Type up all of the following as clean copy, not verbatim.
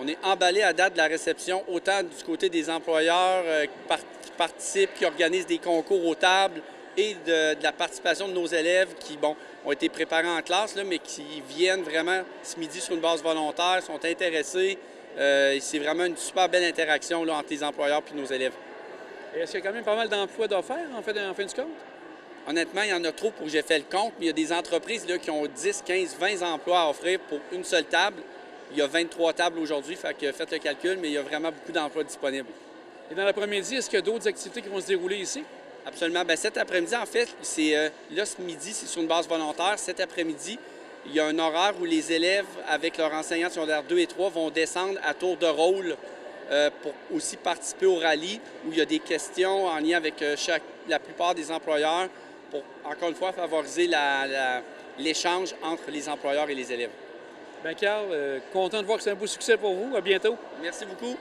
On est emballé à date de la réception, autant du côté des employeurs qui participent, qui organisent des concours aux tables, et de la participation de nos élèves qui, bon, ont été préparés en classe, là, mais qui viennent vraiment ce midi sur une base volontaire, sont intéressés. C'est vraiment une super belle interaction là, entre les employeurs et nos élèves. Est-ce qu'il y a quand même pas mal d'emplois d'offerts en fin du compte? Honnêtement, il y en a trop pour que j'ai fait le compte, mais il y a des entreprises là, qui ont 10, 15, 20 emplois à offrir pour une seule table. Il y a 23 tables aujourd'hui, fait que faites le calcul, mais il y a vraiment beaucoup d'emplois disponibles. Et dans l'après-midi, est-ce qu'il y a d'autres activités qui vont se dérouler ici? Absolument. Bien, cet après-midi, en fait, là, ce midi, c'est sur une base volontaire. Cet après-midi, il y a un horaire où les élèves, avec leurs enseignants de secondaire 2 et 3, vont descendre à tour de rôle pour aussi participer au rallye, où il y a des questions en lien avec la plupart des employeurs pour, encore une fois, favoriser l'échange entre les employeurs et les élèves. Bien, Carl, content de voir que c'est un beau succès pour vous. À bientôt. Merci beaucoup.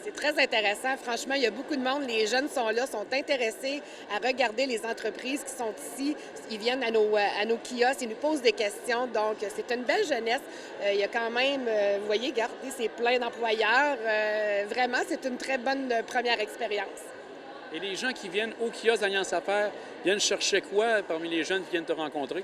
C'est très intéressant. Franchement, il y a beaucoup de monde. Les jeunes sont là, sont intéressés à regarder les entreprises qui sont ici. Ils viennent à nos kiosques, ils nous posent des questions. Donc, c'est une belle jeunesse. Il y a quand même, vous voyez, regardez, c'est plein d'employeurs. Vraiment, c'est une très bonne première expérience. Et les gens qui viennent au kiosque d'Alliance Affaires viennent chercher quoi parmi les jeunes qui viennent te rencontrer?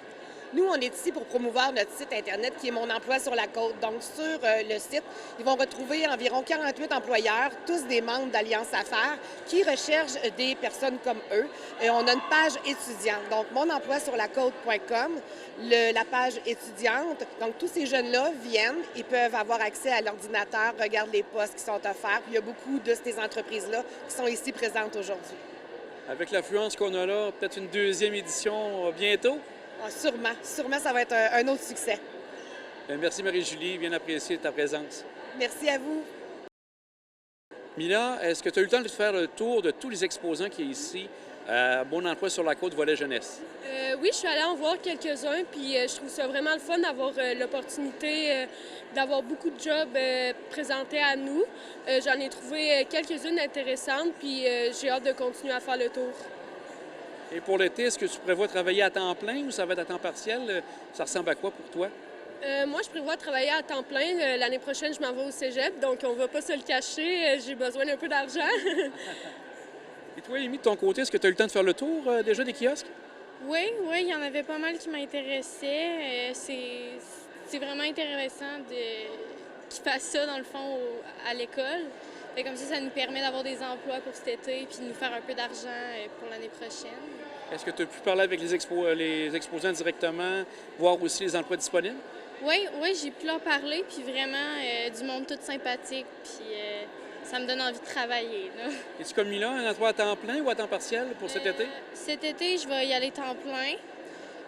Nous, on est ici pour promouvoir notre site Internet qui est Mon emploi sur la côte. Donc, sur le site, ils vont retrouver environ 48 employeurs, tous des membres d'Alliance Affaires, qui recherchent des personnes comme eux. Et on a une page étudiante, donc monemploisurlacôte.com, la page étudiante. Donc, tous ces jeunes-là viennent, ils peuvent avoir accès à l'ordinateur, regardent les postes qui sont offerts. Puis il y a beaucoup de ces entreprises-là qui sont ici présentes aujourd'hui. Avec l'affluence qu'on a là, peut-être une deuxième édition bientôt? Ah, sûrement. Sûrement, ça va être un autre succès. Bien, merci Marie-Julie, bien apprécié ta présence. Merci à vous. Mila, est-ce que tu as eu le temps de faire le tour de tous les exposants qui sont ici à Mon emploi sur la côte volet jeunesse? Oui, je suis allée en voir quelques-uns, puis je trouve ça vraiment le fun d'avoir l'opportunité d'avoir beaucoup de jobs présentés à nous. J'en ai trouvé quelques-unes intéressantes, puis j'ai hâte de continuer à faire le tour. Et pour l'été, est-ce que tu prévois travailler à temps plein ou ça va être à temps partiel? Ça ressemble à quoi pour toi? Moi, je prévois travailler à temps plein. L'année prochaine, je m'en vais au cégep, donc on ne va pas se le cacher. J'ai besoin d'un peu d'argent. Et toi, Amy, de ton côté, est-ce que tu as eu le temps de faire le tour déjà des kiosques? Oui, il y en avait pas mal qui m'intéressaient. C'est vraiment intéressant qu'ils fassent ça, dans le fond, à l'école. Et comme ça nous permet d'avoir des emplois pour cet été puis de nous faire un peu d'argent pour l'année prochaine. Est-ce que tu as pu parler avec les exposants directement, voir aussi les emplois disponibles? Oui, j'ai pu leur parler, puis vraiment du monde tout sympathique, puis ça me donne envie de travailler. Es-tu comme Mila, un emploi à temps plein ou à temps partiel pour cet été? Cet été, je vais y aller temps plein.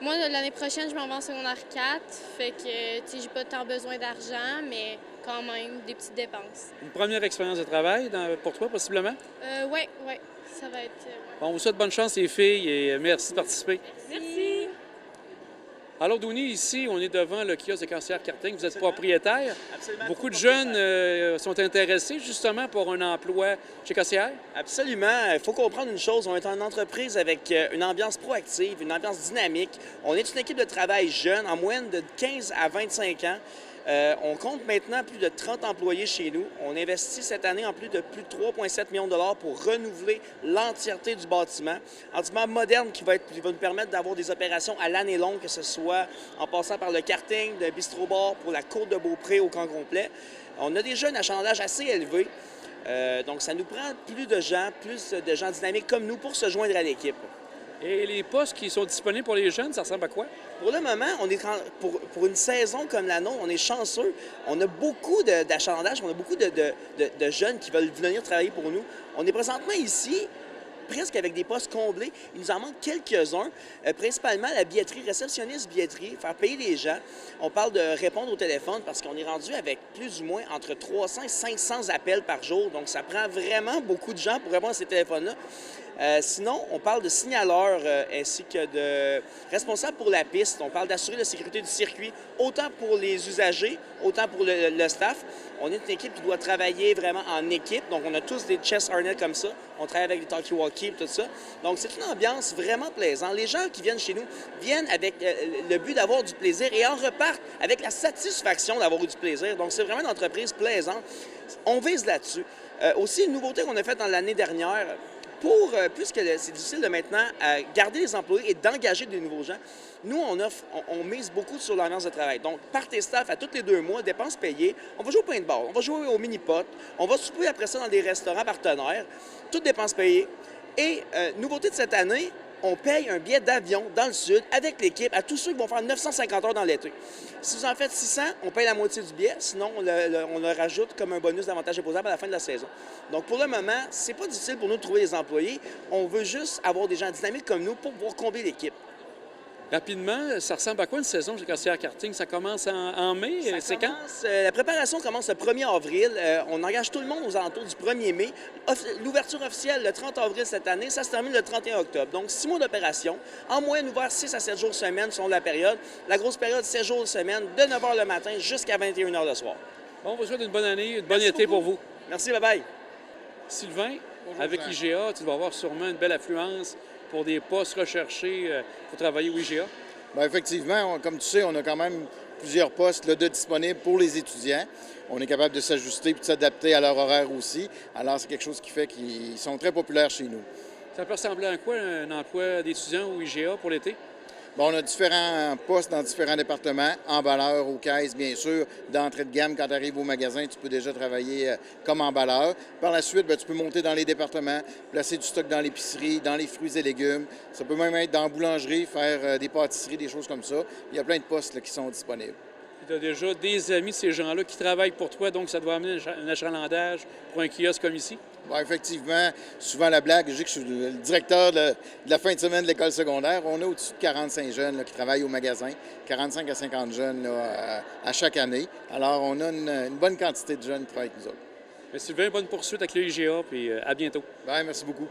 Moi, l'année prochaine, je m'en vais en secondaire 4, fait que j'ai pas tant besoin d'argent, mais quand même des petites dépenses. Une première expérience de travail pour toi, possiblement? Oui, ça va être... Bon, on vous souhaite bonne chance, les filles, et merci de participer. Merci. Alors, Douni, ici, on est devant le kiosque de Cassière Karting. Vous êtes propriétaire. Absolument. Beaucoup de jeunes sont intéressés, justement, pour un emploi chez Cassière. Absolument. Il faut comprendre une chose. On est en entreprise avec une ambiance proactive, une ambiance dynamique. On est une équipe de travail jeune, en moyenne de 15 à 25 ans. On compte maintenant plus de 30 employés chez nous. On investit cette année en plus de 3,7 millions de dollars pour renouveler l'entièreté du bâtiment. Un bâtiment moderne qui va nous permettre d'avoir des opérations à l'année longue, que ce soit en passant par le karting, le bistro-bar pour la côte de Beaupré au camp complet. On a des jeunes achalandage assez élevés. Donc, ça nous prend plus de gens dynamiques comme nous pour se joindre à l'équipe. Et les postes qui sont disponibles pour les jeunes, ça ressemble à quoi? Pour le moment, pour une saison comme la nôtre, on est chanceux. On a beaucoup d'achalandage, on a beaucoup de jeunes qui veulent venir travailler pour nous. On est présentement ici, presque avec des postes comblés. Il nous en manque quelques-uns, principalement la billetterie, réceptionniste billetterie, faire payer les gens. On parle de répondre au téléphone parce qu'on est rendu avec plus ou moins entre 300 et 500 appels par jour. Donc, ça prend vraiment beaucoup de gens pour répondre à ces téléphones-là. Sinon, on parle de signaleurs ainsi que de responsables pour la piste. On parle d'assurer la sécurité du circuit, autant pour les usagers, autant pour le staff. On est une équipe qui doit travailler vraiment en équipe. Donc, on a tous des chest harness comme ça. On travaille avec des talkie-walkie. hockey, tout ça. Donc, c'est une ambiance vraiment plaisante. Les gens qui viennent chez nous viennent avec le but d'avoir du plaisir et en repartent avec la satisfaction d'avoir eu du plaisir. Donc, c'est vraiment une entreprise plaisante. On vise là-dessus. Aussi, une nouveauté qu'on a faite dans l'année dernière, puisque c'est difficile de maintenant garder les employés et d'engager des nouveaux gens, nous, on mise beaucoup sur l'ambiance de travail. Donc, par tes staff, à tous les 2 mois, dépenses payées, on va jouer au paintball, on va jouer au mini-pot, on va souper après ça dans des restaurants partenaires, toutes dépenses payées. Et nouveauté de cette année, on paye un billet d'avion dans le sud avec l'équipe à tous ceux qui vont faire 950 heures dans l'été. Si vous en faites 600, on paye la moitié du billet, sinon on le rajoute comme un bonus d'avantage imposable à la fin de la saison. Donc pour le moment, c'est pas difficile pour nous de trouver des employés. On veut juste avoir des gens dynamiques comme nous pour pouvoir combler l'équipe. Rapidement, ça ressemble à quoi une saison chez Costière Karting? Ça commence en mai? C'est quand? La préparation commence le 1er avril. On engage tout le monde aux alentours du 1er mai. L'ouverture officielle, le 30 avril cette année, ça se termine le 31 octobre. Donc, 6 mois d'opération. En moyenne, ouvert 6 à 7 jours semaine selon la période. La grosse période, 7 jours semaine, de 9 h le matin jusqu'à 21 h le soir. Bon, on vous souhaite une bonne année, une bonne été pour vous. Merci, bye-bye. Sylvain, Bonjour, avec Jean. IGA, tu vas avoir sûrement une belle affluence pour des postes recherchés pour travailler au IGA. Bien, effectivement, comme tu sais, on a quand même plusieurs postes là, de disponibles pour les étudiants. On est capable de s'ajuster et de s'adapter à leur horaire aussi. Alors, c'est quelque chose qui fait qu'ils sont très populaires chez nous. Ça peut ressembler à quoi un emploi d'étudiant au IGA pour l'été? Bon, on a différents postes dans différents départements, emballeur, aux caisses, bien sûr, d'entrée de gamme. Quand tu arrives au magasin, tu peux déjà travailler comme emballeur. Par la suite, bien, tu peux monter dans les départements, placer du stock dans l'épicerie, dans les fruits et légumes. Ça peut même être dans la boulangerie, faire des pâtisseries, des choses comme ça. Il y a plein de postes là, qui sont disponibles. Tu as déjà des amis de ces gens-là qui travaillent pour toi, donc ça doit amener un achalandage pour un kiosque comme ici? Bon, effectivement, souvent la blague, je dis que je suis le directeur de la fin de semaine de l'école secondaire. On a au-dessus de 45 jeunes là, qui travaillent au magasin, 45 à 50 jeunes là, à chaque année. Alors, on a une bonne quantité de jeunes qui travaillent avec nous autres. Sylvain, bonne poursuite avec le IGA, puis à bientôt. Bien, merci beaucoup.